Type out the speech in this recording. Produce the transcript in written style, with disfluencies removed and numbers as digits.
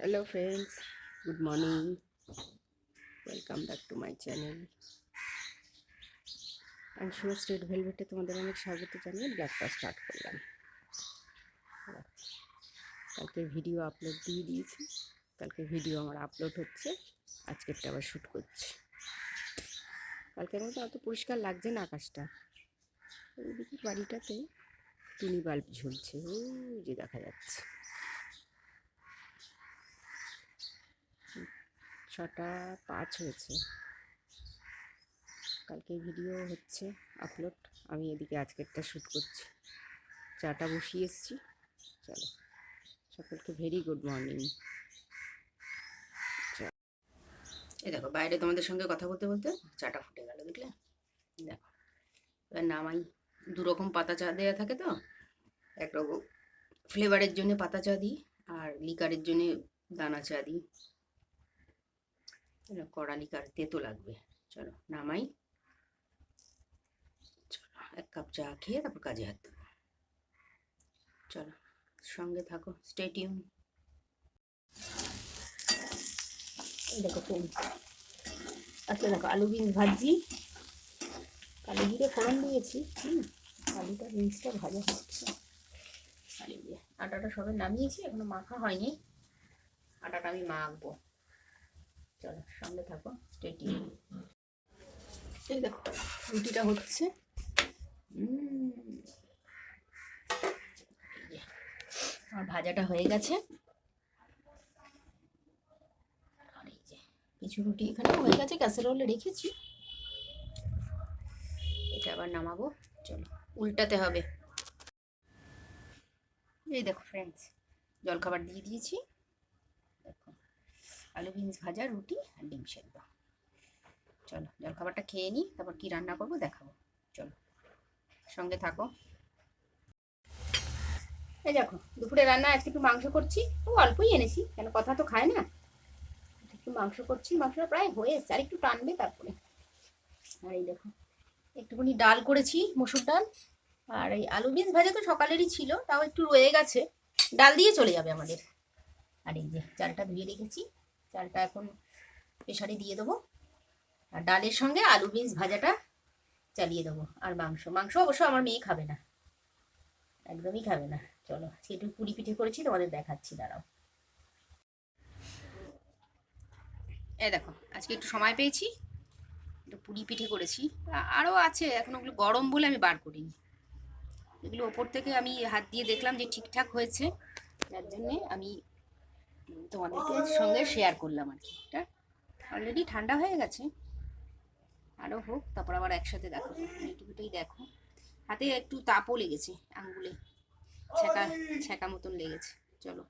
Hello friends, good morning. Welcome back to my channel. I'm sure State Velvet তোমাদের অনেক স্বাগত জানিয়ে ব্লগটা স্টার্ট করলাম। কালকে ভিডিও আপলোড দিয়ে দিয়েছি, কালকে ভিডিও আমার আপলোড হচ্ছে, আজকেরটা আবার শ্যুট করছি। কালকের মতো অত পরিষ্কার লাগছে না আকাশটা। ওইদিকে বাড়িটাতে টুনি বাল্ব ঝুলছে, ওই যে দেখা যাচ্ছে। 6:05 হয়েছে। কালকে ভিডিও হচ্ছে আপলোড, আমি এদিকে আজকেরটা শ্যুট করছি। চাটা বসিয়ে এসেছি। চলো, সকলকে ভেরি গুড মর্নিং। এই দেখো, বাইরে তোমাদের সঙ্গে কথা বলতে বলতে চাটা ফুটে গেল, দেখলে? দেখো, এবার নামাই। দুরকম পাতা চা দেওয়া থাকে তো, একরকম ফ্লেভারের জন্য পাতা চা দিই, আর লিকারের জন্য দানা চা দিই। কড়া লিকার তেতো লাগবে। চলো নামাই। চলো, 1 কাপ চা খেয়ে তারপর কাজে হাত দেবো। চলো, সঙ্গে থাকো, স্টে টিউন। দেখো ফ্রেন্ডস, আজকে দেখো আলু বিনস ভাজি, কালো জিরে ফোড়ন দিয়েছি। আলুটা বিনসটা ভাজা হচ্ছে। আলু দিয়ে আটাটা সবে নামিয়েছি, এখনো মাখা হয়নি। আটাটা আমি মাখবো। চলো সঙ্গে থাকো, স্টে টিউন। এই দেখো রুটিটা হচ্ছে। আমার ভাজাটা হয়ে গেছে। আর এই যে কিছু রুটি এখানে হয়ে গেছে, ক্যাসারোলে রেখেছি। এটা আবার নামাবো। চলো, উল্টাতে হবে। এই দেখো ফ্রেন্ডস, জলখাবার দিয়ে দিয়েছি। দেখো, আলু বিনস ভাজা, রুটি আর ডিম সেদ্ধ। চলো জলখাবারটা খেয়ে নিই, তারপর কি রান্না করবো দেখাবো। চলো সঙ্গে থাকো। এই দেখো দুপুরে রান্না আজকে একটু মাংস করছি, ও অল্পই এনেছি, কেন কথা তো খায় না। একটু মাংস করছি, মাংসটা প্রায় হয়ে এসছে, আর একটু টানবে তারপরে। আর এই দেখো একটুখানি ডাল করেছি, মসুর ডাল। আর এই আলু বিনস ভাজা তো সকালেরই ছিল, তাও একটু রয়ে গেছে, ডাল দিয়ে চলে যাবে আমাদের। আর এই যে চালটা ধুয়ে রেখেছি, চালটা এখন প্রেসারে দিয়ে দেবো। আর ডালের সঙ্গে আলু বিনস ভাজাটা চালিয়ে দেবো। আর মাংস, মাংস অবশ্য আমার মেয়ে খাবে না, একদমই খাবে না। চলো আজকে একটু পুরি পিঠে করেছি, তোমাদের দেখাচ্ছি, দাঁড়াও। এই দেখো আজকে একটু সময় পেয়েছি, একটু পুরি পিঠে করেছি। আরও আছে, এখন ওগুলো গরম বলে আমি বার করিনি। এগুলো ওপর থেকে আমি হাত দিয়ে দেখলাম যে ঠিকঠাক হয়েছে, যার জন্যে আমি তোমাদেরকে সঙ্গে শেয়ার করলাম আর কি। এটা অলরেডি ঠান্ডা হয়ে গেছে, আরও হোক, তারপর আবার একসাথে দেখো। এইটুকুটাই দেখো, হাতে একটু তাপও লেগেছে, আঙ্গুলে ছ্যাঁকা ছ্যাঁকা মতন লেগেছে। চলো